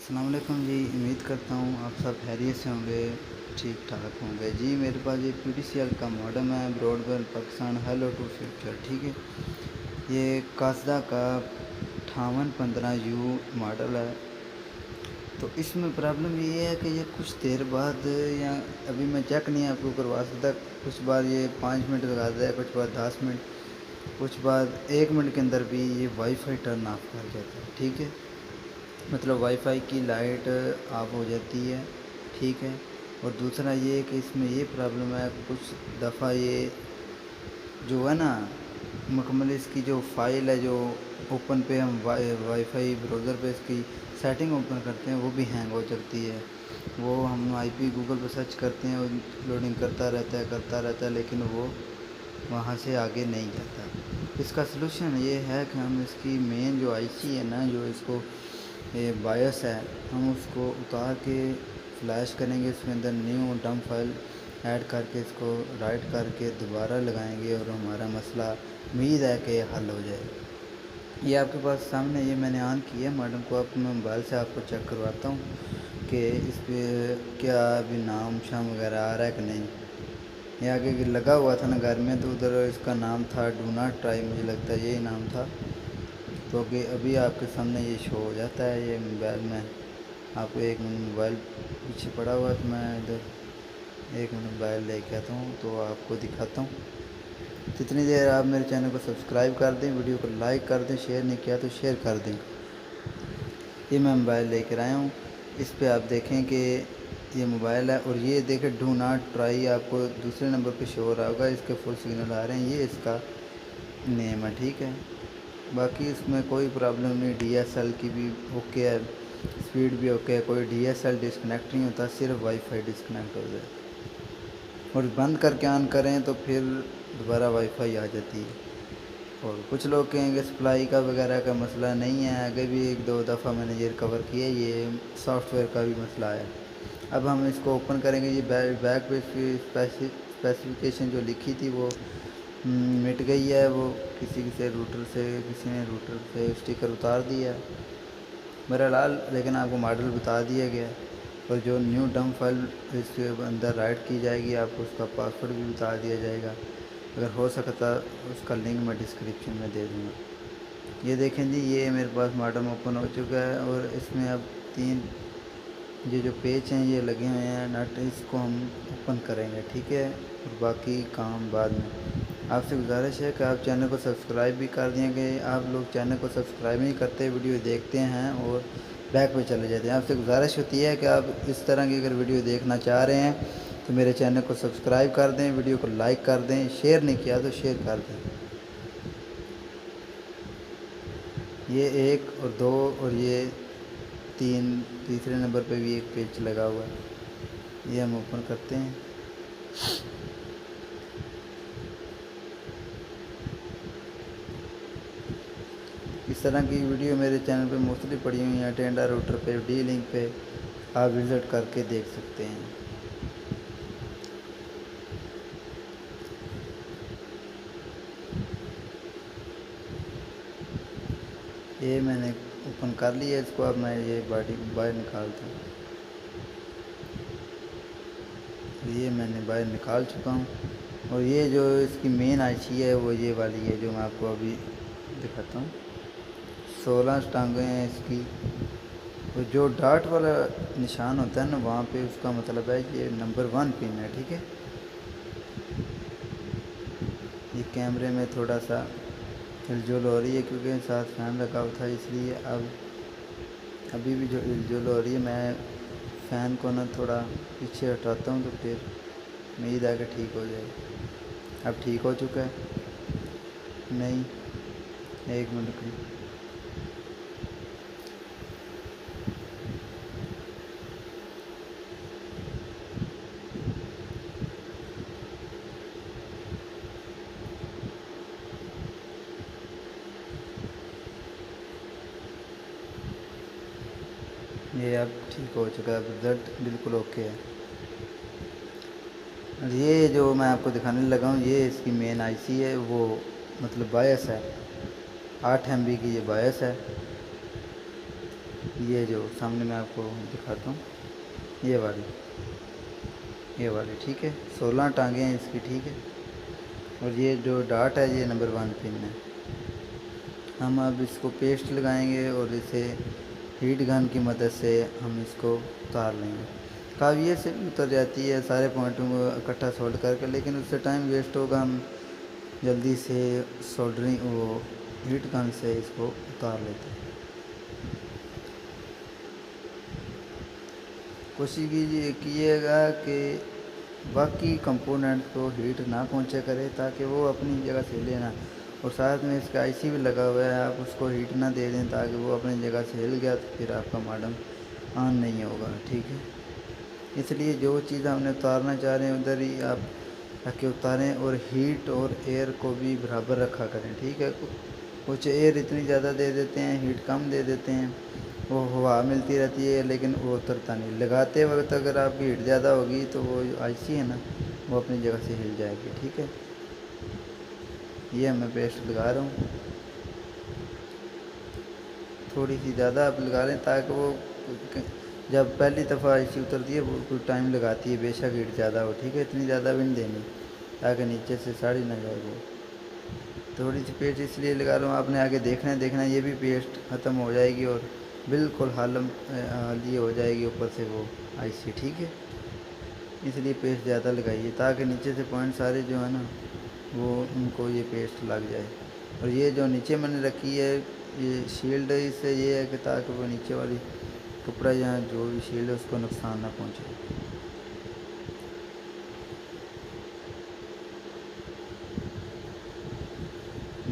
अस्सलाम वालेकुम जी। उम्मीद करता हूँ आप सब खैरियत से होंगे, ठीक ठाक होंगे जी। मेरे पास ये PTCL का मॉडम है, broadband Pakistan hello to future, ठीक है। ये कासदा का 5815U मॉडल है। तो इसमें प्रॉब्लम ये है कि ये कुछ देर बाद, या अभी मैं चेक नहीं आपको करवा सकता, कुछ बार ये 5 मिनट लगाता है, कुछ बार 10 मिनट, कुछ बाद 1 मिनट के अंदर भी ये वाईफाई टर्न ऑफ कर जाता है, ठीक है। मतलब वाईफाई की लाइट ऑफ हो जाती है, ठीक है। और दूसरा ये कि इसमें ये प्रॉब्लम है, कुछ दफ़ा ये जो है ना, मुकम्मल इसकी जो फ़ाइल है, जो ओपन पे हम वाईफाई ब्राउज़र पे इसकी सेटिंग ओपन करते हैं, वो भी हैंग हो जाती है। वो हम आईपी गूगल पे सर्च करते हैं और लोडिंग करता रहता है, लेकिन वो वहाँ से आगे नहीं जाता। इसका सलूशन ये है कि हम इसकी मेन जो आईसी है ना, जो इसको ये बायस है, हम उसको उतार के फ्लैश करेंगे, उसके अंदर न्यू डंप फाइल ऐड करके इसको राइट करके दोबारा लगाएंगे और हमारा मसला उम्मीद है कि हल हो जाए। ये आपके पास सामने ये मैंने ऑन किया है मॉडम को, अब मैं मोबाइल से आपको चेक करवाता हूँ कि इस पर क्या अभी नाम शाम वगैरह आ रहा है कि नहीं। ये आगे लगा हुआ था ना घर में, तो उधर इसका नाम था डू नॉट ट्राई, मुझे लगता है यही नाम था। तो कि अभी आपके सामने ये शो हो जाता है ये मोबाइल में। आपको एक मिनट, मोबाइल पीछे पड़ा हुआ है तो मैं इधर एक मिनट मोबाइल लेके आता हूँ तो आपको दिखाता हूँ। जितनी देर आप मेरे चैनल को सब्सक्राइब कर दें, वीडियो को लाइक कर दें, शेयर नहीं किया तो शेयर कर दें। ये मैं मोबाइल लेकर आया हूँ, इस पर आप देखें कि ये मोबाइल है, और ये देखें डू नॉट ट्राई आपको दूसरे नंबर पे शो हो रहा होगा, इसके फुल सिग्नल आ रहे हैं, ये इसका नेम है, ठीक है। बाकी इसमें कोई प्रॉब्लम नहीं, DSL की भी ओके है, स्पीड भी ओके है, कोई DSL डिस्कनेक्ट नहीं होता, सिर्फ वाईफाई डिस्कनेक्ट हो जाए और बंद करके ऑन करें तो फिर दोबारा वाईफाई आ जाती है। और कुछ लोग कहेंगे सप्लाई का वगैरह का मसला नहीं है, आगे भी 1-2 दफ़ा मैंने ये रिकवर किया, ये सॉफ्टवेयर का भी मसला है। अब हम इसको ओपन करेंगे, ये बैक पे इसकी स्पेसिफिकेशन जो लिखी थी वो मिट गई है, वो किसी ने रूटर से स्टिकर उतार दिया बहरहाल, लेकिन आपको मॉडल बता दिया गया है। और जो न्यू डंप फाइल इसके अंदर राइट की जाएगी, आपको उसका पासवर्ड भी बता दिया जाएगा। अगर हो सकता उसका लिंक मैं डिस्क्रिप्शन में दे दूँगा। ये देखें जी, ये मेरे पास मॉडल ओपन हो चुका है और इसमें अब 3 ये जो पेज हैं ये लगे हुए हैं नट, इसको हम ओपन करेंगे, ठीक है। और बाकी काम बाद में। आपसे गुजारिश है कि आप चैनल को सब्सक्राइब भी कर दिए, कि आप लोग चैनल को सब्सक्राइब नहीं करते, वीडियो देखते हैं और बैक पे चले जाते हैं। आपसे गुजारिश होती है कि आप इस तरह की अगर वीडियो देखना चाह रहे हैं तो मेरे चैनल को सब्सक्राइब कर दें, वीडियो को लाइक कर दें, शेयर नहीं किया तो शेयर कर दें। ये 1 और 2 और ये 3, तीसरे नंबर पे भी एक पेज लगा हुआ है, ये हम ओपन करते हैं। इस तरह की वीडियो मेरे चैनल पे मोस्टली पड़ी हुई हैं, टेंडर रूटर पे, डी लिंक पे, आप विज़िट करके देख सकते हैं। ये मैंने ओपन कर लिया इसको, अब मैं ये बॉडी बाहर निकालता हूँ। ये मैंने बाहर निकाल चुका हूँ और ये जो इसकी मेन आईसी है वो ये वाली है जो मैं आपको अभी दिखाता हूँ। 16 टांगें हैं इसकी, और जो डॉट वाला निशान होता है ना, वहाँ पे उसका मतलब है ये नंबर 1 पिन है, ठीक है। ये कैमरे में थोड़ा सा हिलजुल हो रही है क्योंकि साथ फैन लगा हुआ था, इसलिए अब अभी भी जो हिलजुल हो रही है, मैं फ़ैन को ना थोड़ा पीछे हटाता हूँ तो फिर उम्मीद है कि ठीक हो जाए। अब ठीक हो चुका है, नहीं, 1 मिनट की। ये अब ठीक हो चुका है, रिज़ल्ट बिल्कुल ओके है। और ये जो मैं आपको दिखाने लगा हूँ, ये इसकी मेन आईसी है, वो मतलब बायस है, 8 MB की ये बायस है। ये जो सामने मैं आपको दिखाता हूँ, ये वाली, ये वाली, ठीक है। 16 टांगे हैं इसकी, ठीक है। और ये जो डाट है ये नंबर 1 पिन है। हम अब इसको पेस्ट लगाएंगे और इसे हीट गन की मदद से हम इसको उतार लेंगे। काविये से भी उतर जाती है सारे पॉइंटों को इकट्ठा सोल्ड करके, लेकिन उससे टाइम वेस्ट होगा। हम जल्दी से सोल्डरिंग वो हीट गन से इसको उतार लेते हैं। कोशिश कीजिएगा कि बाकी कंपोनेंट को हीट ना पहुंचे करे, ताकि वो अपनी जगह से हिले ना। और साथ में इसका आईसी भी लगा हुआ है, आप उसको हीट ना दे दें ताकि वो अपनी जगह से हिल गया तो फिर आपका मॉडेम ऑन नहीं होगा, ठीक है। इसलिए जो चीज़ हमने उतारना चाह रहे हैं उधर ही आप रख उतारें, और हीट और एयर को भी बराबर रखा करें, ठीक है। कुछ एयर इतनी ज़्यादा दे देते हैं, हीट कम दे देते हैं, वो हवा मिलती रहती है लेकिन वो उतरता नहीं। लगाते वक्त अगर आपकी हीट ज़्यादा होगी तो वो आईसी है ना, वो अपनी जगह से हिल जाएगी, ठीक है। ये मैं पेस्ट लगा रहा हूँ, थोड़ी सी ज़्यादा आप लगा लें ताकि वो जब पहली दफ़ा आईसी उतरती है वो कुछ टाइम लगाती है, बेशक हीट ज़्यादा हो, ठीक है। इतनी ज़्यादा भी नहीं देनी ताकि नीचे से साड़ी ना जाए वो। थोड़ी सी पेस्ट इसलिए लगा रहा हूँ, आपने आगे देखना है ये भी पेस्ट ख़त्म हो जाएगी और बिल्कुल हाली हो जाएगी ऊपर से वो आईसी, ठीक है। इसलिए पेस्ट ज़्यादा लगाइए ताकि नीचे से पॉइंट सारे जो है ना वो उनको ये पेस्ट लग जाए। और ये जो नीचे मैंने रखी है ये शील्ड, इससे ये है कि ताकि वो नीचे वाली कपड़ा यहाँ जो भी शील्ड है उसको नुकसान ना पहुँचे।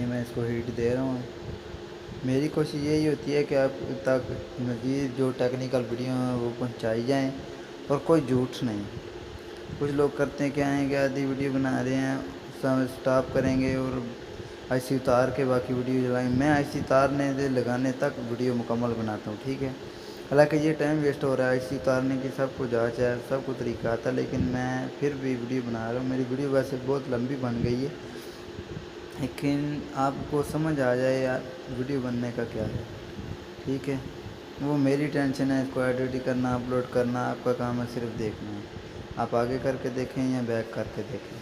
ये मैं इसको हीट दे रहा हूँ। मेरी कोशिश यही होती है कि आप तक मज़ीद जो टेक्निकल वीडियो हैं वो पहुँचाई जाएँ, और कोई झूठ नहीं। कुछ लोग करते हैं क्या है कि आधी वीडियो बना रहे हैं, सब स्टॉप करेंगे और आईसी उतार के बाकी वीडियो चलाएंगे। मैं आईसी उतारने से लगाने तक वीडियो मुकम्मल बनाता हूँ, ठीक है। हालांकि ये टाइम वेस्ट हो रहा है, आईसी उतारने की सबको जाँच है, सबको तरीका आता है, लेकिन मैं फिर भी वीडियो बना रहा हूँ। मेरी वीडियो वैसे बहुत लंबी बन गई है, लेकिन आपको समझ आ जाए यार वीडियो बनने का क्या है, ठीक है। वो मेरी टेंशन है, इसको एडिट करना, अपलोड करना, आपका काम है सिर्फ देखना है। आप आगे करके देखें या बैक करके देखें।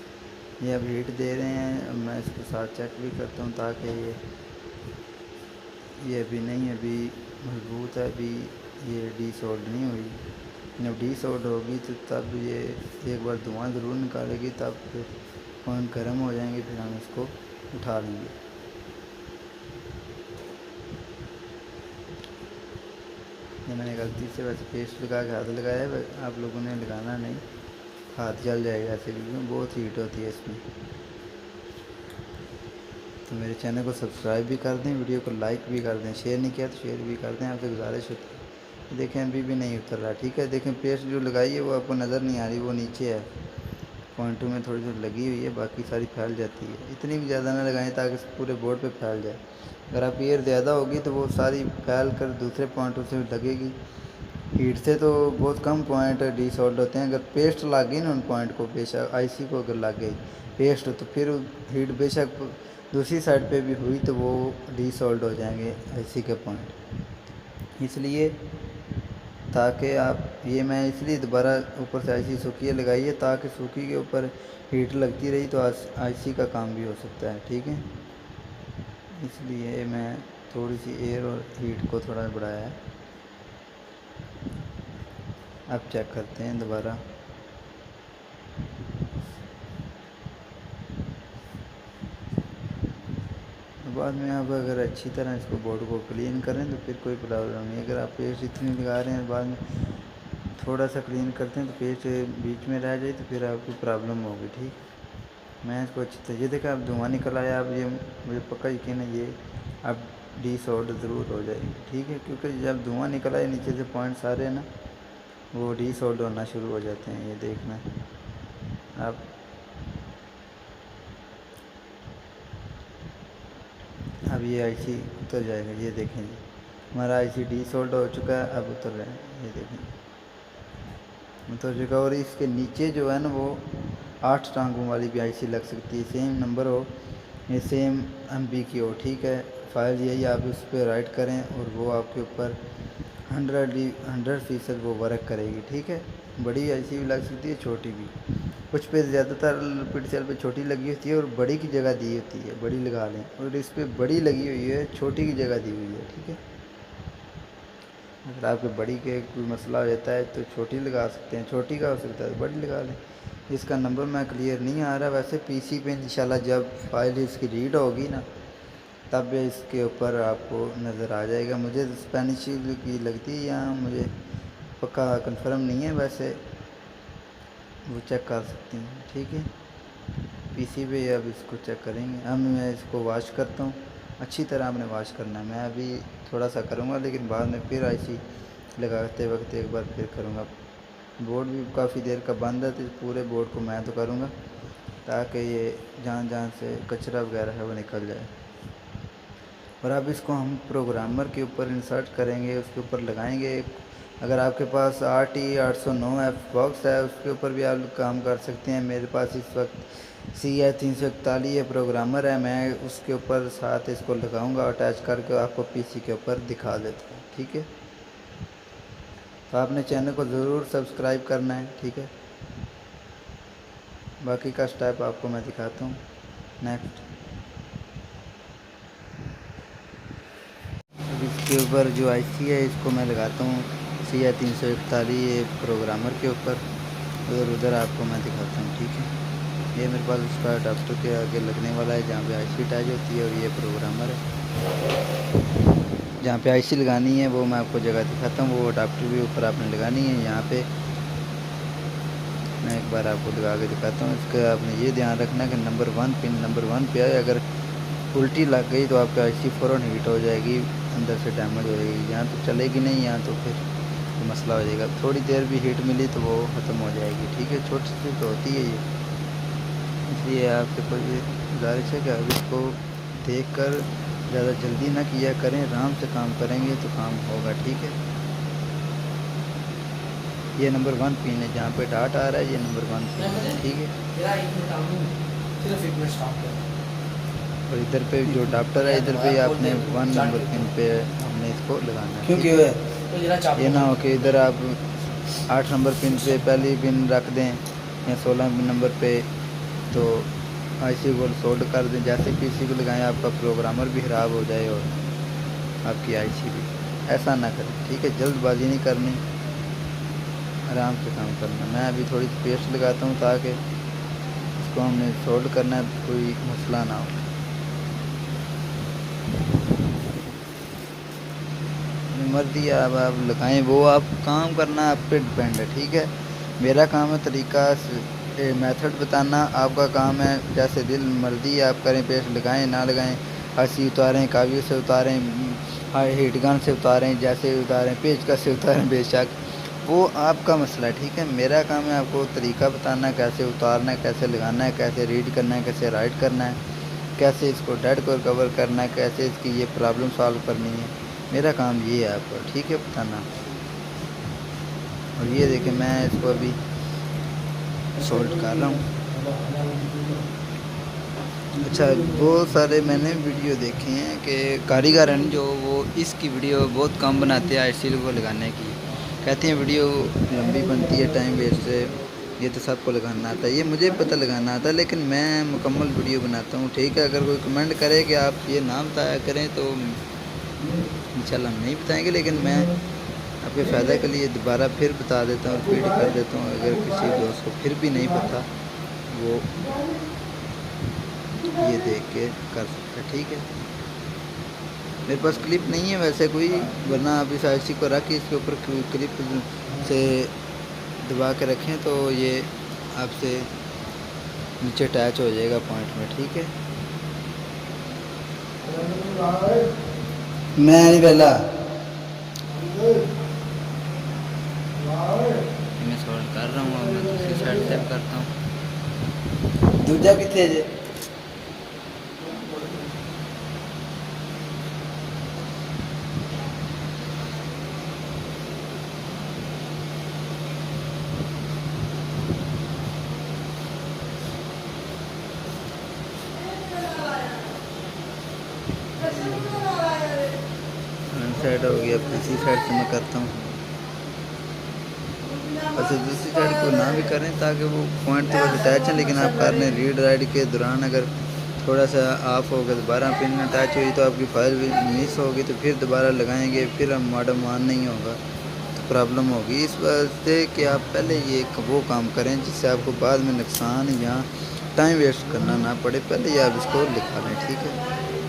ये अब हीट दे रहे हैं, मैं इसके साथ चेक भी करता हूँ ताकि ये अभी नहीं, अभी मजबूत है, अभी ये डीसोल्ड नहीं हुई। जब डीसोल्ड होगी तो तब ये एक बार धुआं ज़रूर निकालेगी, तब फिर पॉइंट गर्म हो जाएंगे, फिर हम इसको उठा लेंगे। ये मैंने गलती से वैसे पेस्ट लगा के हाथ लगाया है, आप लोगों ने लगाना नहीं, हाथ जल जाएगा ऐसे वीडियो, बहुत हीट होती है इसमें। तो मेरे चैनल को सब्सक्राइब भी कर दें, वीडियो को लाइक भी कर दें, शेयर नहीं किया तो शेयर भी कर दें, आपसे गुजारिश होती है। देखें अभी भी नहीं उतर रहा, ठीक है। देखें पेस्ट जो लगाई है वो आपको नज़र नहीं आ रही, वो नीचे है, पॉइंटों में थोड़ी थोड़ी लगी हुई है, बाकी सारी फैल जाती है। इतनी भी ज़्यादा ना लगाएं ताकि पूरे बोर्ड पे फैल जाए। अगर आप एयर ज़्यादा होगी तो वो सारी फैल कर दूसरे पॉइंटों से लगेगी। हीट से तो बहुत कम पॉइंट डीसॉल्ट होते हैं, अगर पेस्ट लग गई ना उन पॉइंट को, बेशक आईसी को अगर लग गई पेस्ट तो फिर हीट बेशक दूसरी साइड पे भी हुई तो वो डीसॉल्ट हो जाएंगे आईसी के पॉइंट। इसलिए ताकि आप ये मैं इसलिए दोबारा ऊपर से आईसी सूखी लगाई है ताकि सूखी के ऊपर हीट लगती रही तो आईसी का काम भी हो सकता है, ठीक है। इसलिए मैं थोड़ी सी एयर और हीट को थोड़ा बढ़ाया है। अब चेक करते हैं दोबारा। बाद में आप अगर अच्छी तरह इसको बोर्ड को क्लीन करें तो फिर कोई प्रॉब्लम नहीं। अगर आप पेस्ट इतनी लगा रहे हैं बाद में थोड़ा सा क्लीन करते हैं तो पेस्ट बीच में रह जाए तो फिर आपको प्रॉब्लम होगी, ठीक। मैं इसको अच्छी तरह ये देखा अब धुआं निकल आया, अब ये मुझे पक्का यकीन है ये अब डीसॉल्ट ज़रूर हो जाएगी, ठीक है। क्योंकि जब धुआं निकल आए नीचे से पॉइंट सारे ना वो डीसॉल्ट होना शुरू हो जाते हैं, ये देखना आप। अब ये आईसी उतर जाएगा, ये देखें जी हमारा आईसी डीसॉल्ट हो चुका है, अब उतर रहा है, ये देखें उतर चुका। और इसके नीचे जो है ना वो 8 टांगों वाली भी आईसी लग सकती है, सेम नंबर हो, ये सेम एमबी की हो, ठीक है। फाइल यही आप उस पर राइट करें और वो आपके ऊपर 100% वो वर्क करेगी। ठीक है, बड़ी ऐसी भी लग सकती है, छोटी भी। कुछ पे ज़्यादातर पिक्सल पे छोटी लगी होती है और बड़ी की जगह दी होती है, बड़ी लगा लें। और इस पर बड़ी लगी हुई है, छोटी की जगह दी हुई है। ठीक है, अगर आपके बड़ी के कोई मसला हो जाता है तो छोटी लगा सकते हैं, छोटी का हो सकता है तो बड़ी लगा लें। इसका नंबर मैं क्लियर नहीं आ रहा, वैसे पीसी पे इंशाल्लाह जब फाइल इसकी रीड होगी ना तब इसके ऊपर आपको नज़र आ जाएगा। मुझे स्पेनिश की लगती है, या मुझे पक्का कंफर्म नहीं है, वैसे वो चेक कर सकती हैं। ठीक है, पीसी पे अब इसको चेक करेंगे। अब मैं इसको वॉश करता हूँ, अच्छी तरह आपने वॉश करना है। मैं अभी थोड़ा सा करूँगा, लेकिन बाद में फिर ऐसी लगाते वक्त एक बार फिर करूँगा। बोर्ड भी काफ़ी देर का बंद है, तो पूरे बोर्ड को मैं तो करूँगा ताकि ये जहाँ से कचरा वगैरह है वो निकल जाए। और अब इसको हम प्रोग्रामर के ऊपर इंसर्ट करेंगे, उसके ऊपर लगाएंगे। अगर आपके पास RT809F बॉक्स है उसके ऊपर भी आप काम कर सकते हैं। मेरे पास इस वक्त CH341 ये प्रोग्रामर है, मैं उसके ऊपर साथ इसको लगाऊंगा, अटैच करके आपको पीसी के ऊपर दिखा देता हूँ। ठीक है, तो आपने चैनल को ज़रूर सब्सक्राइब करना है। ठीक है, बाकी का स्टेप आपको मैं दिखाता हूँ नेक्स्ट। अब इसके ऊपर जो आईसी है इसको मैं लगाता हूँ CH341 ये प्रोग्रामर के ऊपर, उधर आपको मैं दिखाता हूँ। ठीक है, ये मेरे पास उसका अडाप्टर के आगे लगने वाला है जहाँ पे आईसी अटैच होती है, और ये प्रोग्रामर है। जहाँ पे आईसी लगानी है वो मैं आपको जगह दिखाता हूँ, वो अडाप्टर भी ऊपर आपने लगानी है। यहाँ पे मैं एक बार आपको लगा के दिखाता हूँ। इसका आपने ये ध्यान रखना कि नंबर 1 पिन नंबर 1 पे है। अगर उल्टी लग गई तो आपका आईसी फ़ौरन हीट हो जाएगी, अंदर से डैमेज हो जाएगी, यहाँ तो चलेगी नहीं, यहाँ तो फिर तो मसला हो जाएगा। थोड़ी देर भी हीट मिली तो वो ख़त्म हो जाएगी। ठीक है, छोटी सी तो होती है ये, इसलिए आपसे कोई ये गुजारिश है कि अब इसको देख कर ज़्यादा जल्दी ना किया करें, आराम से काम करेंगे तो काम होगा। ठीक है, ये नंबर 1 पिन है, जहाँ पे डाट आ रहा है ये नंबर 1 पिन है। ठीक है, और इधर पे जो अडाप्टर है इधर पे आपने 1 नंबर पिन पे हमने इसको लगाना है। क्योंकि ये ना हो कि इधर आप 8 नंबर पिन पे पहली पिन रख दें या 16 नंबर पे तो आईसी को सोल्ड कर दें। जैसे पीसी को लगाएं आपका प्रोग्रामर भी ख़राब हो जाए और आपकी आईसी भी। ऐसा ना करें। ठीक है, जल्दबाजी नहीं करनी, आराम से काम करना। मैं अभी थोड़ी पेस्ट लगाता हूँ ताकि इसको हमने सोल्ड करना है, कोई मसला ना हो। मर्जी है, अब आप लगाएं, वो आप काम करना आप पे डिपेंड है। ठीक है, मेरा काम है तरीका मेथड बताना, आपका काम है जैसे दिल मर्जी आप करें, पेस्ट लगाएं ना लगाएं, हंसी उतारें, काव्य से उतारें, हीट गन से उतारें, जैसे उतारें, पेचकस से उतारें, बेशक वो आपका मसला है। ठीक है, मेरा काम है आपको तरीका बताना, कैसे उतारना है, कैसे लगाना है, कैसे रीड करना है, कैसे राइट करना है, कैसे इसको डेड को कवर करना है, कैसे इसकी ये प्रॉब्लम सॉल्व करनी है। मेरा काम ये है आपको, ठीक है, बताना। और ये देखें मैं इसको अभी सोल्व कर रहा हूँ। अच्छा, बहुत सारे मैंने वीडियो देखे हैं कि कारीगर हैं जो वो इसकी वीडियो बहुत कम बनाते हैं आईसी को लगाने की, कहते हैं वीडियो लंबी बनती है, टाइम वेस्ट है, ये तो सबको लगाना आता है, ये मुझे पता लगाना आता है, लेकिन मैं मुकम्मल वीडियो बनाता हूँ। ठीक है, अगर कोई कमेंट करे कि आप ये नाम बताया करें तो इंशाल्लाह हम नहीं बताएंगे, लेकिन मैं आपके फ़ायदा के लिए दोबारा फिर बता देता हूँ, रिपीट कर देता हूँ। अगर किसी दोस्त को फिर भी नहीं पता वो ये देख के कर सकता है। ठीक है, मेरे पास क्लिप नहीं है वैसे कोई, वरना आप इस आईसी को रख के इसके ऊपर क्लिप से दबा के रखें तो ये आपसे नीचे अटैच हो जाएगा पॉइंट में। ठीक है, मैं नहीं पहला मैं सॉल्व कर रहा हूँ, मैं दूसरी साइड से करता हूँ। दूजा कितने जे साइड हो गई, अब तीसरी साइड से मैं करता हूँ। अच्छा, दूसरी साइड को ना भी करें ताकि वो पॉइंट तो अटैच है, लेकिन आप कर लें रीड राइट के दौरान अगर थोड़ा सा ऑफ हो गया, दोबारा पिन अटैच हुई तो आपकी फाइल भी मिस होगी, तो फिर दोबारा लगाएंगे, फिर हम मॉडेम ऑन नहीं होगा तो प्रॉब्लम होगी। इस वजह से कि आप पहले ये वो काम करें जिससे आपको बाद में नुकसान या टाइम वेस्ट करना ना पड़े, पहले ये आप इसको लिखा लें। ठीक है,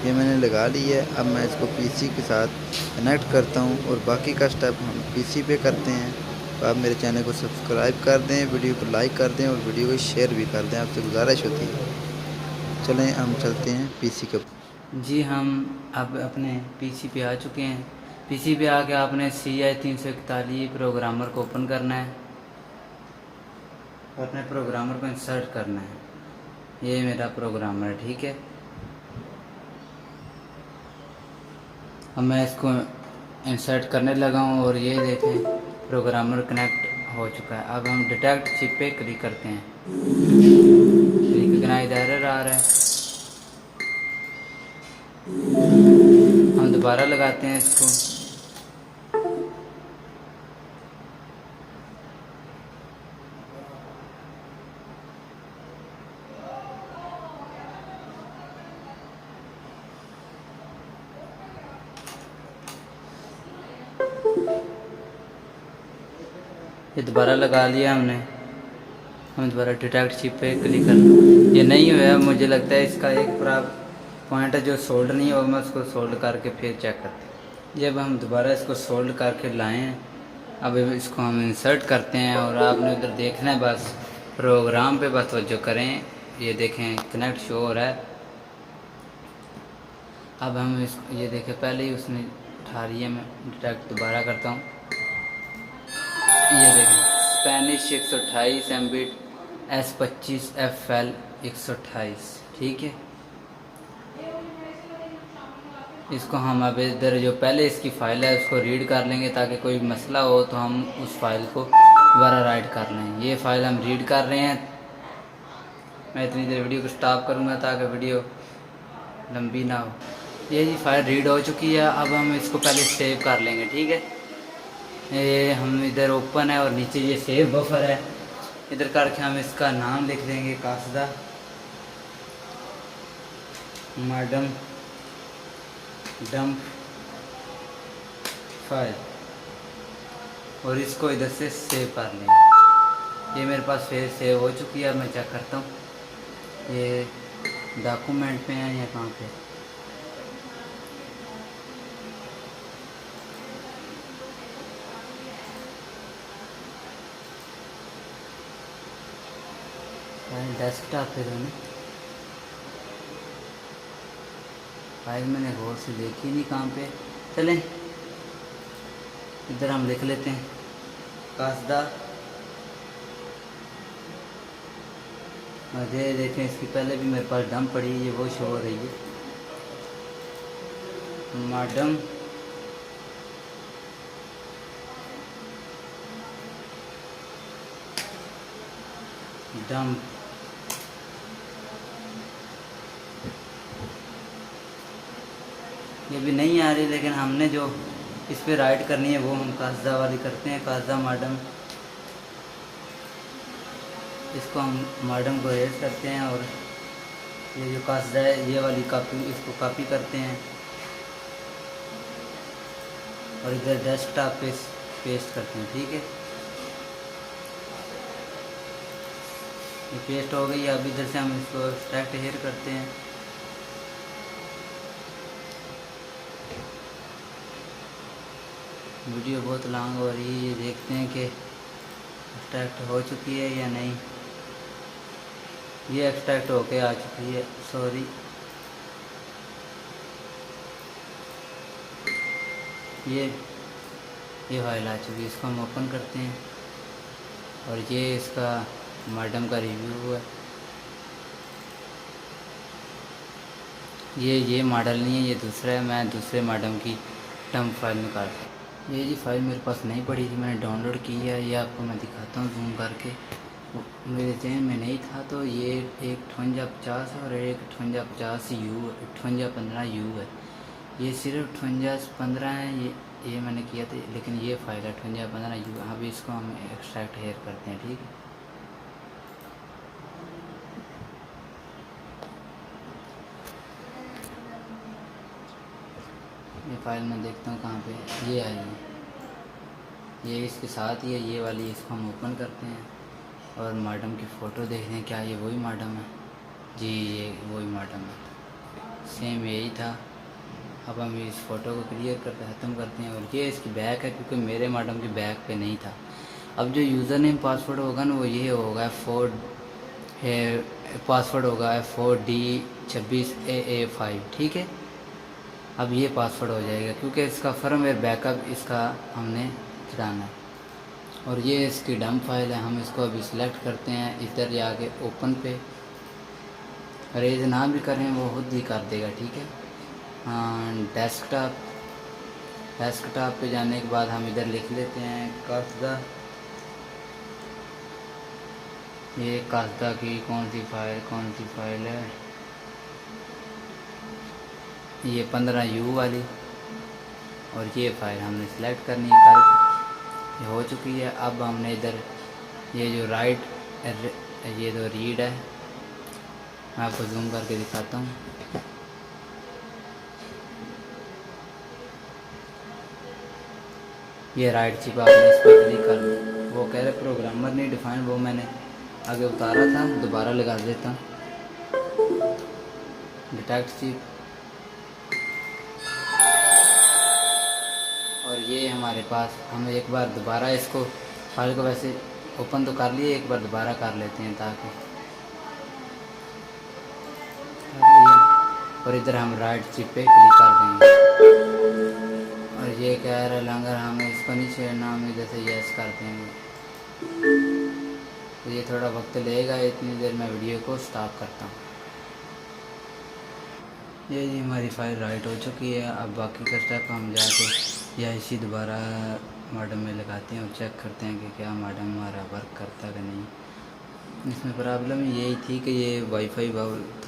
ये मैंने लगा ली है। अब मैं इसको पीसी के साथ कनेक्ट करता हूँ और बाकी का स्टेप हम पीसी पे करते हैं। तो आप मेरे चैनल को सब्सक्राइब कर दें, वीडियो को लाइक कर दें और वीडियो को शेयर भी कर दें, आपसे गुजारिश होती है। चलें हम चलते हैं पीसी के। जी, हम अब अपने पीसी पे आ चुके हैं। पीसी पे आके आपने CI 341 प्रोग्रामर को ओपन करना है और अपने प्रोग्रामर को इंसर्ट करना है। ये मेरा प्रोग्रामर है, ठीक है। अब मैं इसको इंसर्ट करने लगा हूँ और ये देखें प्रोग्रामर कनेक्ट हो चुका है। अब हम डिटेक्ट चिप पे क्लिक करते हैं, रिकॉग्नाइज एरर आ रहा है। हम दोबारा लगाते हैं इसको। ये दोबारा लगा लिया हमने। हम दोबारा डिटेक्ट चिप पे क्लिक करना। ये नहीं हुआ, मुझे लगता है इसका एक पॉइंट है जो सोल्ड नहीं होगा। मैं उसको सोल्ड करके फिर चेक करते हैं। जब हम दोबारा इसको सोल्ड करके लाएँ, अब इसको हम इंसर्ट करते हैं और आपने उधर देखना है, बस प्रोग्राम पे बस तवज्जो करें। ये देखें कनेक्ट शो हो रहा है। अब हम इस ये देखें पहले ही उसने उठा रही है। मैं डिटेक्ट दोबारा करता हूँ। ये देखें स्पेनिश 128 एमबिट S25FL 128, ठीक है। इसको हम अब इधर जो पहले इसकी फ़ाइल है उसको रीड कर लेंगे, ताकि कोई मसला हो तो हम उस फाइल को दोबारा राइट कर लें। ये फ़ाइल हम रीड कर रहे हैं। मैं इतनी देर वीडियो को स्टॉप करूँगा ताकि वीडियो लंबी ना हो। ये जी फाइल रीड हो चुकी है। अब हम इसको पहले सेव कर लेंगे, ठीक है। ये हम इधर ओपन है और नीचे ये सेव बफर है, इधर करके हम इसका नाम लिख देंगे कासदा मॉडेम डंप फाइल और इसको इधर से सेव कर लेंगे। ये मेरे पास फिर सेव हो चुकी है। मैं चेक करता हूँ ये डॉक्यूमेंट में है या कहाँ पे। डेस्कटॉप पे तो नहीं, फाइल मैंने गौर से देखी नहीं कहाँ पे। चलें इधर हम लिख लेते हैं कासदा। मुझे देखें इसकी पहले भी मेरे पास डंप पड़ी है, ये वो शो हो रही है मॉडेम डंप। ये भी नहीं आ रही, लेकिन हमने जो इस पे राइट करनी है वो हम कासदा वाली करते हैं, कासदा मॉडेम। इसको हम मॉडेम को रेज करते हैं और ये जो कासदा है ये वाली कॉपी, इसको कॉपी करते हैं और इधर डेस्कटॉप पे पेस्ट करते हैं, ठीक है। ये पेस्ट हो गई। अब इधर से हम इसको एक्सट्रैक्ट हेयर करते हैं। वीडियो बहुत लॉन्ग हो रही है, ये देखते हैं कि एक्सट्रैक्ट हो चुकी है या नहीं। ये एक्सट्रैक्ट होके आ चुकी है, सॉरी। ये फाइल आ चुकी है। इसको हम ओपन करते हैं और ये इसका मॉडेम का रिव्यू है। ये मॉडल नहीं है, ये दूसरा है। मैं दूसरे मॉडेम की डंप फाइल निकालता हूँ। ये जी फाइल मेरे पास नहीं पड़ी थी, मैंने डाउनलोड की है। ये आपको मैं दिखाता हूँ जूम करके। मेरे जहन में नहीं था, तो ये एक 5850 और एक 5850U 5815U है। ये सिर्फ 5815 है। ये मैंने किया था, लेकिन ये फाइल 5815 यू, अभी इसको हम एक्सट्रैक्ट हेयर करते हैं, ठीक है। ये फाइल मैं देखता हूँ कहाँ पे, ये आई है, ये इसके साथ ही है, ये वाली, इसको हम ओपन करते हैं और मैडम की फ़ोटो देखते हैं, क्या ये वही मैडम है? जी ये वही मैडम है, सेम यही था। अब हम इस फ़ोटो को क्लियर करते ख़त्म करते हैं, और ये इसकी बैक है, क्योंकि मेरे मैडम की बैक पे नहीं था। अब जो यूज़र नेम पासवर्ड होगा ना, वो ये होगा फोर है, पासवर्ड होगा F4D26AA5, ठीक है। अब ये पासवर्ड हो जाएगा, क्योंकि इसका फर्मवेयर बैकअप इसका हमने चलाना है। और ये इसकी डंप फाइल है, हम इसको अभी सिलेक्ट करते हैं, इधर जाके ओपन पे, अरेज ना भी करें वो खुद ही कर देगा, ठीक है। हाँ, डेस्कटॉप पे जाने के बाद हम इधर लिख लेते हैं कासदा। ये कासदा की कौन सी फाइल है, ये 15U वाली, और ये फाइल हमने सेलेक्ट करनी है, कर ये हो चुकी है। अब हमने इधर ये जो ये जो रीड है, मैं आपको जूम करके दिखाता हूँ। ये राइट चिप आपने इस पर क्लिक कर दी, वो कह रहे प्रोग्रामर नहीं डिफाइन, वो मैंने आगे उतारा था, दोबारा लगा देता हूँ। डिटेक्ट चिप, और ये हमारे पास, हम एक बार दोबारा इसको फाइल को वैसे ओपन तो कर लिए, एक बार दोबारा कर लेते हैं ताकि, और इधर हम राइट चिप पे क्लिक कर देंगे, और ये कह रहा है लंगर हमें इसको नहीं छेड़ना, हम इधर से यस कर देंगे। तो ये थोड़ा वक्त लेगा, इतनी देर में वीडियो को स्टॉप करता हूँ। ये जी हमारी फाइल राइट हो चुकी है। अब बाकी का स्टेप हम जाके या इसी दोबारा मॉडम में लगाते हैं और चेक करते हैं कि क्या मॉडम हमारा वर्क करता है कि नहीं। इसमें प्रॉब्लम यही थी कि ये वाईफाई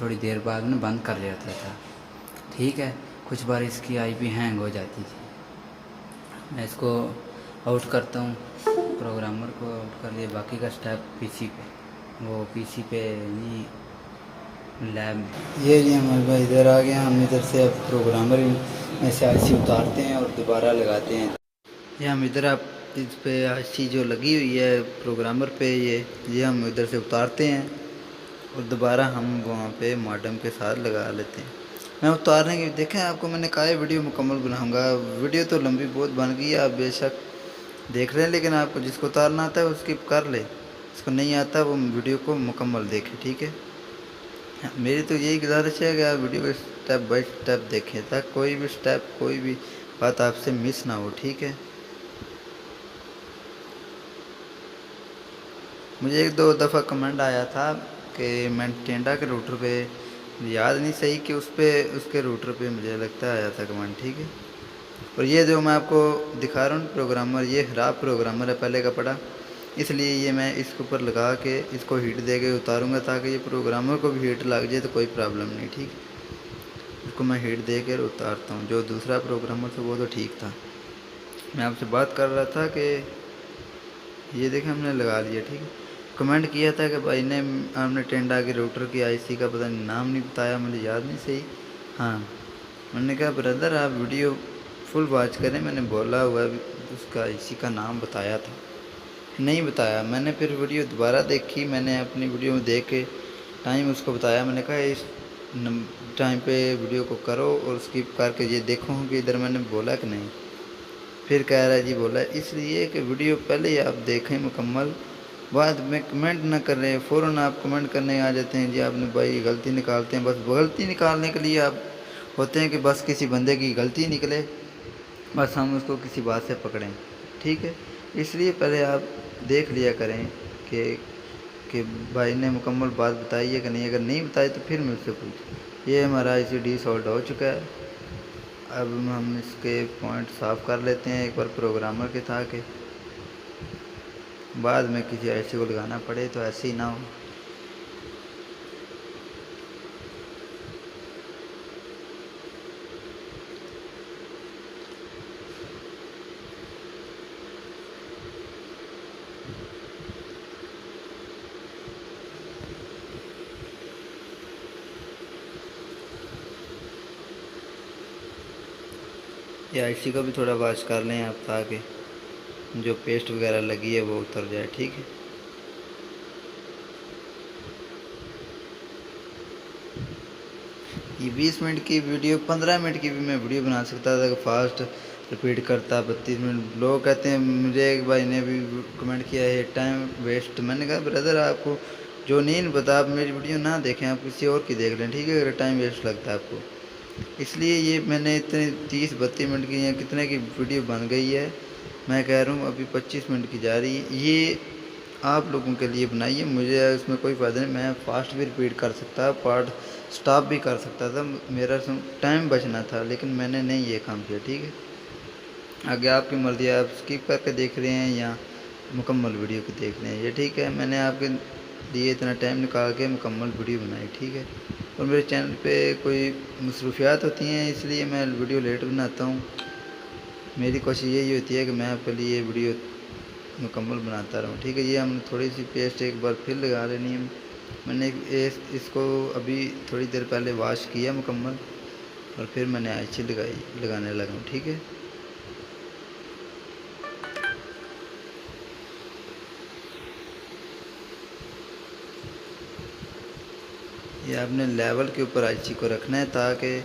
थोड़ी देर बाद में बंद कर जाता था, ठीक है। कुछ बार इसकी आईपी हैंग हो जाती थी। मैं इसको आउट करता हूँ, प्रोग्रामर को आउट कर लिया। बाकी का स्टेप पीसी पे, वो पीसी पे नहीं लैब। ये जी हमारे भाई इधर आ गया, हम इधर से अब प्रोग्रामर में से आईसी उतारते हैं और दोबारा लगाते हैं। ये हम इधर आप इस पे आईसी जो लगी हुई है प्रोग्रामर पे, ये हम इधर से उतारते हैं और दोबारा हम वहाँ पे मॉडेम के साथ लगा लेते हैं। मैं उतारने की देखें, आपको मैंने कहा है वीडियो मुकम्मल बनाऊंगा। वीडियो तो लंबी बहुत बन गई है, आप बेशक देख रहे हैं, लेकिन आपको जिसको उतारना आता है वो स्किप कर ले, जिसको नहीं आता वो वीडियो को मुकम्मल देखे, ठीक है। मेरी तो यही गुजारिश है कि आप वीडियो को स्टेप बाय स्टेप देखें, ताकि कोई भी स्टेप, कोई भी बात आपसे मिस ना हो, ठीक है। मुझे एक दो दफ़ा कमेंट आया था कि मैं टेंडा के रूटर पे, याद नहीं सही कि उस पर उसके रूटर पे मुझे लगता है आया था कमेंट, ठीक है। और ये जो मैं आपको दिखा रहा हूँ प्रोग्रामर, ये ख़राब प्रोग्रामर है पहले का पड़ा, इसलिए ये मैं इसके ऊपर लगा के इसको हीट दे के उतारूँगा, ताकि ये प्रोग्रामर को भी हीट लग जाए तो कोई प्रॉब्लम नहीं, ठीक। इसको मैं हीट दे कर उतारता हूँ। जो दूसरा प्रोग्रामर था वो तो ठीक था। मैं आपसे बात कर रहा था कि ये देखें हमने लगा लिया, ठीक है। कमेंट किया था कि भाई ने आपने टेंडा के रूटर की आईसी का पता नहीं नाम नहीं बताया, मुझे याद नहीं सही। हाँ, मैंने कहा ब्रदर आप वीडियो फुल वॉच करें, मैंने बोला हुआ उसका आईसी का नाम बताया था, नहीं बताया। मैंने फिर वीडियो दोबारा देखी, मैंने अपनी वीडियो में देख के टाइम उसको बताया, मैंने कहा इस टाइम पे वीडियो को करो और स्किप करके ये देखो कि इधर मैंने बोला कि नहीं। फिर कह रहा है जी बोला, इसलिए कि वीडियो पहले ही आप देखें मुकम्मल, बाद में कमेंट ना कर रहे हैं, फ़ौरन आप कमेंट करने आ जाते हैं जी आपने भाई गलती निकालते हैं। बस गलती निकालने के लिए आप होते हैं कि बस किसी बंदे की गलती निकले, बस हम उसको किसी बात से पकड़ें, ठीक है। इसलिए पहले आप देख लिया करें कि भाई ने मुकम्मल बात बताई है कि नहीं। अगर नहीं बताई तो फिर मुझसे पूछ। ये हमारा ICD सॉल्व हो चुका है। अब हम इसके पॉइंट साफ़ कर लेते हैं एक बार प्रोग्रामर के था कि बाद में किसी ऐसे को लगाना पड़े तो ऐसे ही ना हो। ये आईसी को भी थोड़ा वॉश कर लें आप, ताकि जो पेस्ट वगैरह लगी है वो उतर जाए, ठीक है। ये 20 मिनट की वीडियो, 15 मिनट की भी मैं वीडियो बना सकता था, फास्ट रिपीट करता 32 मिनट। लोग कहते हैं, मुझे एक भाई ने भी कमेंट किया है टाइम वेस्ट। मैंने कहा ब्रदर, आपको जो नहीं पता आप मेरी वीडियो ना देखें, आप किसी और की देख लें, ठीक है, अगर टाइम वेस्ट लगता है आपको। इसलिए ये मैंने इतने 30-32 मिनट की या कितने की वीडियो बन गई है। मैं कह रहा हूँ अभी 25 मिनट की जा रही है। ये आप लोगों के लिए बनाई है, मुझे इसमें कोई फ़ायदा नहीं। मैं फास्ट भी रिपीट कर सकता, पार्ट स्टॉप भी कर सकता था, मेरा टाइम बचना था, लेकिन मैंने नहीं ये काम किया, ठीक है। आगे आपकी मर्ज़ी, आप स्किप करके देख रहे हैं या मुकम्मल वीडियो को देख रहे हैं, ये ठीक है। मैंने आपके लिए इतना टाइम निकाल के मुकम्मल वीडियो बनाई, ठीक है। और मेरे चैनल पे कोई मसरूफियात होती हैं, इसलिए मैं वीडियो लेट बनाता हूँ। मेरी कोशिश यही होती है कि मैं आपके लिए वीडियो मुकम्मल बनाता रहूँ, ठीक है। ये हमने थोड़ी सी पेस्ट एक बार फिर लगा लेनी है। मैंने इसको अभी थोड़ी देर पहले वॉश किया मुकम्मल, और फिर मैंने आईची लगाने लगा हूँ, ठीक है। ये आपने लेवल के ऊपर आईची को रखना है, ताकि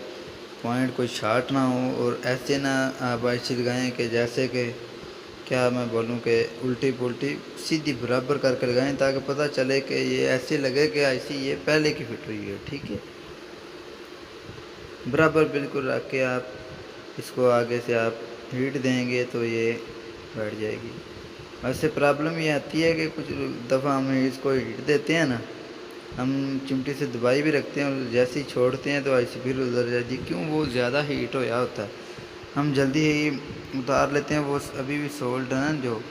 पॉइंट कोई शार्ट ना हो। और ऐसे ना आप आईची लगाएं कि जैसे कि क्या मैं बोलूँ कि उल्टी पुल्टी सीधी बराबर करके लगाएं, ताकि पता चले कि ये ऐसे लगे कि आईसी ये पहले की फिट हुई है, ठीक है। बराबर बिल्कुल रख के आप इसको आगे से आप हीट देंगे तो ये बैठ जाएगी। वैसे प्रॉब्लम ये आती है कि कुछ दफ़ा हम इसको हीट देते हैं ना, हम चिमटी से दबाई भी रखते हैं, और जैसे ही छोड़ते हैं तो आईसी फिर उधर जाती है। क्यों? वो ज़्यादा हीट होया होता है, हम जल्दी ही उतार लेते हैं। वो अभी भी सोल्ड है ना, जो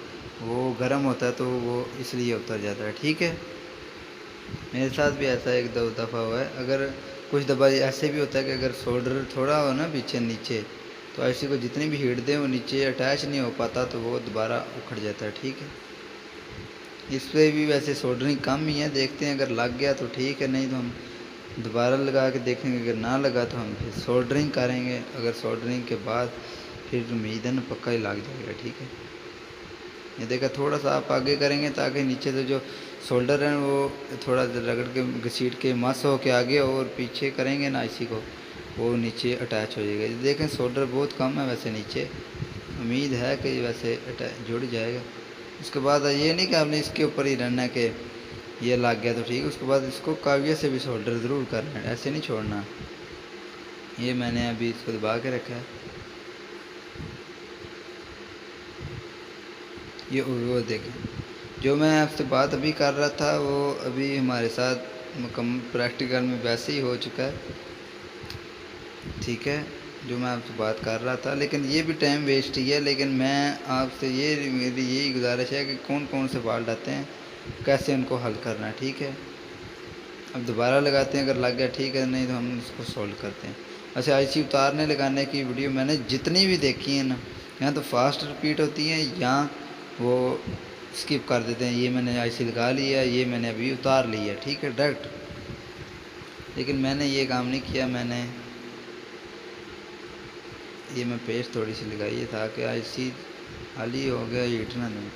वो गर्म होता है, तो वो इसलिए उतर जाता है, ठीक है। मेरे साथ भी ऐसा एक दो दफ़ा हुआ है। अगर कुछ दफ़ा ऐसे भी होता है कि अगर सोल्डर थोड़ा हो ना पीछे नीचे, तो आईसी को जितनी भी हीट दें वो नीचे अटैच नहीं हो पाता, तो वो दोबारा उखड़ जाता है, ठीक है। इस पर भी वैसे सोल्डरिंग कम ही है, देखते हैं अगर लग गया तो ठीक है, नहीं तो हम दोबारा लगा के देखेंगे। अगर ना लगा तो हम फिर सोल्डरिंग करेंगे, अगर सोल्डरिंग के बाद फिर उम्मीद है ना पक्का ही लग जाएगा, ठीक है। ये देखा, थोड़ा सा आप आगे करेंगे ताकि नीचे से जो शोल्डर है वो थोड़ा रगड़ के घसीट के मस हो के आगे, और पीछे करेंगे ना आईसी को, वो नीचे अटैच हो जाएगा। देखें शोल्डर बहुत कम है वैसे नीचे, उम्मीद है कि वैसे जुड़ जाएगा। उसके बाद ये नहीं कि आपने इसके ऊपर ही रहना है कि ये लग गया तो ठीक है, उसके बाद इसको काविया से भी शोल्डर ज़रूर करना है, ऐसे नहीं छोड़ना। ये मैंने अभी इसको दबा के रखा है। ये वो देखें, जो मैं आपसे बात अभी कर रहा था वो अभी हमारे साथ मुकम्मल प्रैक्टिकल में वैसे ही हो चुका है, ठीक है, जो मैं आपसे बात कर रहा था। लेकिन ये भी टाइम वेस्ट ही है। लेकिन मैं आपसे मेरी यही गुजारिश है कि कौन कौन से फॉल्ट आते हैं, कैसे उनको हल करना है, ठीक है। अब दोबारा लगाते हैं, अगर लग गया ठीक है, नहीं तो हम इसको सोल्व करते हैं। अच्छा, आईसी उतारने लगाने की वीडियो मैंने जितनी भी देखी है ना, यहाँ तो फास्ट रिपीट होती है, यहाँ वो स्किप कर देते हैं। ये मैंने आईसी लगा लिया, ये मैंने अभी उतार लिया, ठीक है, डायरेक्ट। लेकिन मैंने ये काम नहीं किया, मैंने ये मैं पेस्ट थोड़ी सी लगाई है ताकि आईसी खाली हो गया हीट ना दूँ।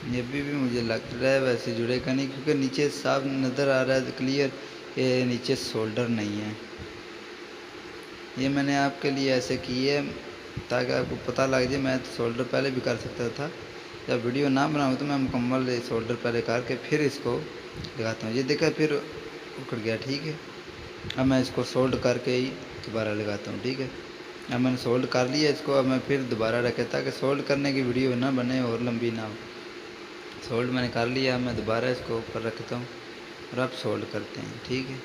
ये भी मुझे लग रहा है वैसे जुड़ेगा नहीं, क्योंकि नीचे साफ नज़र आ रहा है क्लियर, ये नीचे सोल्डर नहीं है। ये मैंने आपके लिए ऐसे की है ताकि आपको पता लग जाए। मैं तो सोल्डर पहले भी कर सकता था, जब वीडियो ना बनाऊँ तो मैं मुकम्मल सोल्डर पहले करके फिर इसको लगाता हूँ। ये देखा, फिर उखड़ गया, ठीक है। अब मैं इसको सोल्ड करके ही दोबारा लगाता हूँ, ठीक है। अब मैंने सोल्ड कर लिया इसको, अब मैं फिर दोबारा रखे ताकि सोल्ड करने की वीडियो ना बने और लंबी ना हो। सोल्ड मैंने कर लिया, मैं दोबारा इसको ऊपर रखता हूँ और अब सोल्ड करते हैं, ठीक है।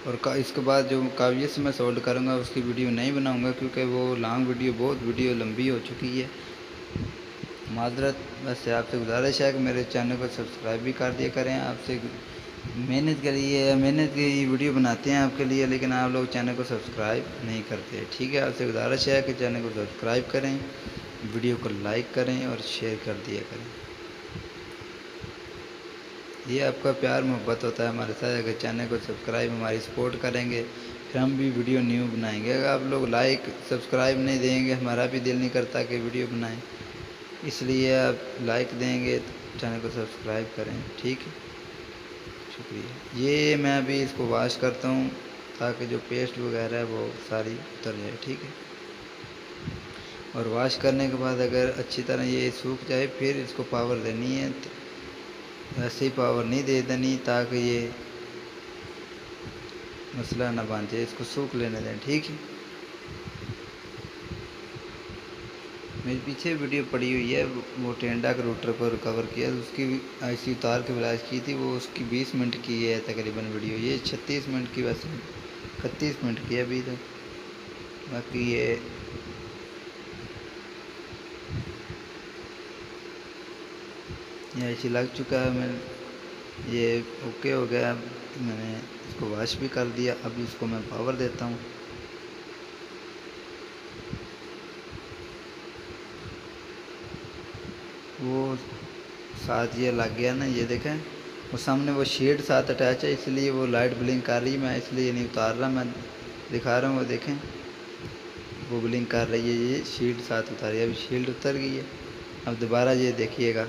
और इसके बाद जो काविये से मैं सोल्ड करूँगा उसकी वीडियो नहीं बनाऊँगा, क्योंकि वो लॉन्ग वीडियो, बहुत वीडियो लंबी हो चुकी है। माजरत, वैसे आपसे गुजारिश है कि मेरे चैनल को सब्सक्राइब भी कर दिया करें। आपसे मेहनत करिए, मेहनत की वीडियो बनाते हैं आपके लिए, लेकिन आप लोग चैनल को सब्सक्राइब नहीं करते। ठीक है, आपसे गुजारिश है कि चैनल को सब्सक्राइब करें, वीडियो को लाइक करें और शेयर कर दिया करें। ये आपका प्यार मोहब्बत होता है हमारे साथ। अगर चैनल को सब्सक्राइब हमारी सपोर्ट करेंगे फिर हम भी वीडियो न्यू बनाएंगे। अगर आप लोग लाइक सब्सक्राइब नहीं देंगे हमारा भी दिल नहीं करता कि वीडियो बनाएं, इसलिए आप लाइक देंगे तो चैनल को सब्सक्राइब करें। ठीक है, शुक्रिया। ये मैं अभी इसको वॉश करता हूँ ताकि जो पेस्ट वगैरह है वो सारी उतर जाए। ठीक है, और वॉश करने के बाद अगर अच्छी तरह ये सूख जाए फिर इसको पावर देनी है। वैसे ही पावर नहीं दे देनी ताकि ये मसला ना बन जाए, इसको सूख लेने दें। ठीक है, मेरे पीछे वीडियो पड़ी हुई है, वो टेंडा के रूटर को रिकवर किया, उसकी आईसी उतार के इलाज की थी, वो उसकी 20 मिनट की है तकरीबन वीडियो। ये 36 मिनट की, वैसे 31 मिनट की है अभी तो। बाकी ये आईसी लग चुका है, मैं ये ओके हो गया। मैंने इसको वॉश भी कर दिया, अब इसको मैं पावर देता हूँ। वो साथ ये लग गया ना, ये देखें वो सामने वो शेड साथ अटैच है, इसलिए वो लाइट ब्लिंक कर रही है। मैं इसलिए नहीं उतार रहा, मैं दिखा रहा हूँ। वो देखें वो ब्लिंक कर रही है, ये शील्ड साथ उतारी है। अभी शील्ड उतर गई है। अब दोबारा ये देखिएगा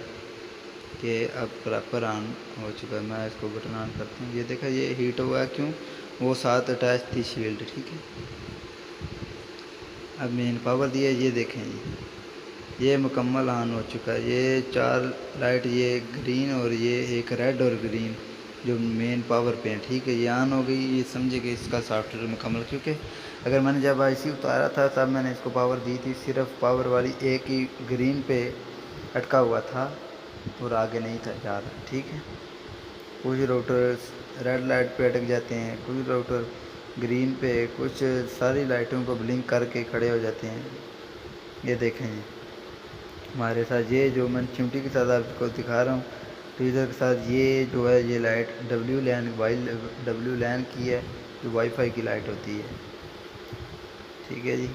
कि अब प्रॉपर ऑन हो चुका है। मैं इसको बटन ऑन करता हूँ, ये देखा ये हीट हुआ है, क्यों? वो साथ अटैच थी शील्ड। ठीक है, अब मैंने पावर दिया, ये देखें ये मुकम्मल ऑन हो चुका है। ये 4 लाइट, ये ग्रीन और ये एक रेड और ग्रीन जो मेन पावर पे है। ठीक है, ये ऑन हो गई, ये समझे कि इसका सॉफ्टवेयर मुकम्मल। क्योंकि अगर मैंने जब आईसी उतारा था तब मैंने इसको पावर दी थी, सिर्फ पावर वाली एक ही ग्रीन पे अटका हुआ था और आगे नहीं था जा रहा। ठीक है, कुछ राउटर्स रेड लाइट पे अटक जाते हैं, कुछ राउटर ग्रीन पे, कुछ सारी लाइटों को ब्लिंक करके खड़े हो जाते हैं। ये देखें जी हमारे साथ, ये जो मैं चिमटी के साथ आपको दिखा रहा हूँ ट्वीज़र के साथ, ये जो है ये लाइट डब्ल्यू लैन की है, जो वाईफाई की लाइट होती है। ठीक है जी,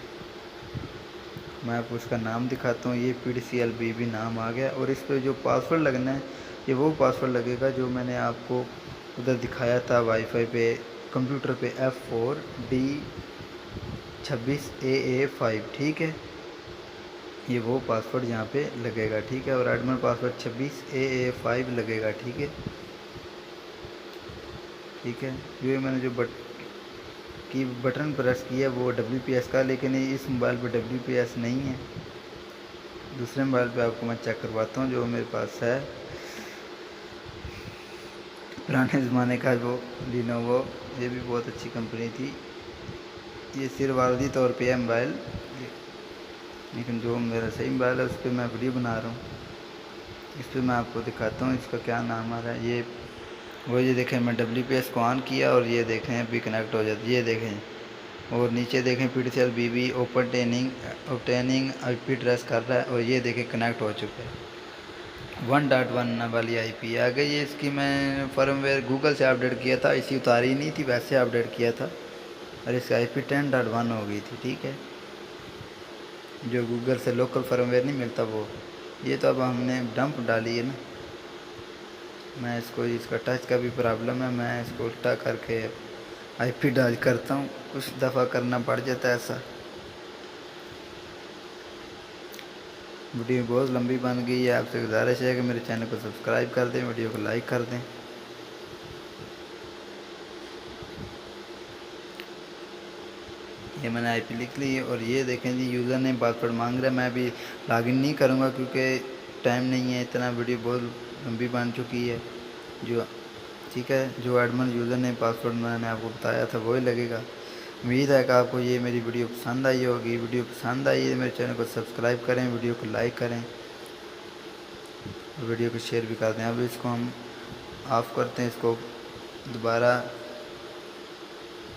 मैं आपको उसका नाम दिखाता हूँ। ये PDCLBB नाम आ गया, और इस पर जो पासवर्ड लगना है ये वो पासवर्ड लगेगा जो मैंने आपको उधर दिखाया था वाईफाई पे कंप्यूटर पे, F4D26AA5। ठीक है, ये वो पासवर्ड यहाँ पे लगेगा। ठीक है, और एडमिन पासवर्ड 26AA5 लगेगा। ठीक है, ठीक है। ये मैंने जो बटन प्रेस किया वो WPS का, लेकिन इस मोबाइल पे WPS नहीं है। दूसरे मोबाइल पे आपको मैं चेक करवाता हूँ जो मेरे पास है, पुराने ज़माने का वो लिनोवो, ये भी बहुत अच्छी कंपनी थी। ये सिर्फ वारदी तौर पे है मोबाइल, लेकिन जो मेरा सही मोबाइल है उस पर मैं वीडियो बना रहा हूँ। इस पर मैं आपको दिखाता हूँ इसका क्या नाम आ रहा है। ये देखें, मैं WPS को ऑन किया और ये देखें अभी कनेक्ट हो जाती है। ये देखें, और नीचे देखें PDCLBB ओपटेनिंग IP एड्रेस कर रहा है, और ये देखें कनेक्ट हो चुका है। 1.1 वाली IP आ गई है इसकी। मैं फर्मवेयर गूगल से अपडेट किया था, इसी उतारी नहीं थी, वैसे अपडेट किया था, और इसकी IP 10.1 हो गई थी। ठीक है, जो गूगल से लोकल फर्मवेयर नहीं मिलता वो। ये तो अब हमने डंप डाली है ना। मैं इसका टच का भी प्रॉब्लम है, मैं इसको उल्टा करके IP डाल करता हूँ, कुछ दफ़ा करना पड़ जाता है ऐसा। वीडियो बहुत लंबी बन गई है, आपसे गुजारिश है कि मेरे चैनल को सब्सक्राइब कर दें, वीडियो को लाइक कर दें। ये मैंने IP लिख ली, और ये देखें जी यूज़र नेम पासवर्ड मांग रहा है। मैं अभी लॉगिन नहीं करूँगा क्योंकि टाइम नहीं है इतना, वीडियो बहुत लंबी बन चुकी है। जो ठीक है, जो एडमिन यूज़र नेम पासवर्ड मैंने आपको बताया था वही लगेगा। उम्मीद है कि आपको ये मेरी वीडियो पसंद आई होगी। वीडियो पसंद आई है मेरे चैनल को सब्सक्राइब करें, वीडियो को लाइक करें, वीडियो को शेयर भी कर दें। अब इसको हम ऑफ़ करते हैं, इसको दोबारा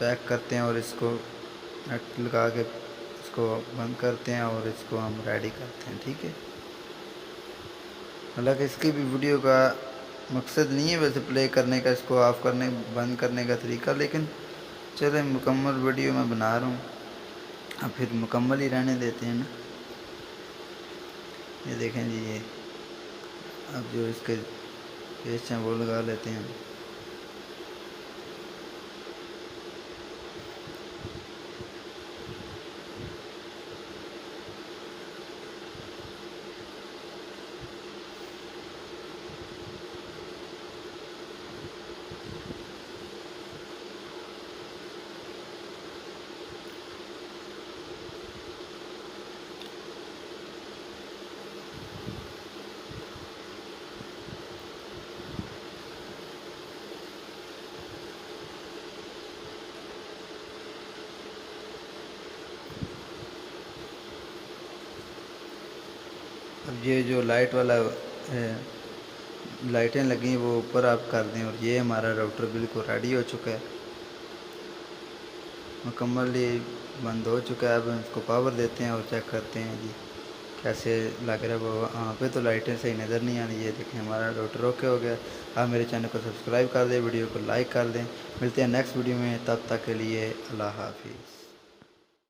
पैक करते हैं, और इसको नट लगा के इसको बंद करते हैं, और इसको हम रेडी करते हैं। ठीक है, हालांकि इसकी भी वीडियो का मकसद नहीं है वैसे प्ले करने का, इसको ऑफ़ करने बंद करने का तरीका, लेकिन चलें मुकम्मल वीडियो मैं बना रहा हूँ, अब फिर मुकम्मल ही रहने देते हैं ना। ये देखें जी, ये अब जो इसके पेस्ट हैं वो लगा लेते हैं। अब ये जो लाइट वाला लाइटें लगी हैं वो ऊपर आप कर दें, और ये हमारा राउटर बिल्कुल रेडी हो चुका है, मुकम्मल ये बंद हो चुका है। अब हम इसको पावर देते हैं और चेक करते हैं जी कैसे लग रहा है वो। वहाँ पे तो लाइटें सही नज़र नहीं आ रही। ये देखें हमारा राउटर ओके हो गया। आप मेरे चैनल को सब्सक्राइब कर दें, वीडियो को लाइक कर दें। मिलते हैं नेक्स्ट वीडियो में, तब तक के लिए अल्लाह हाफिज़।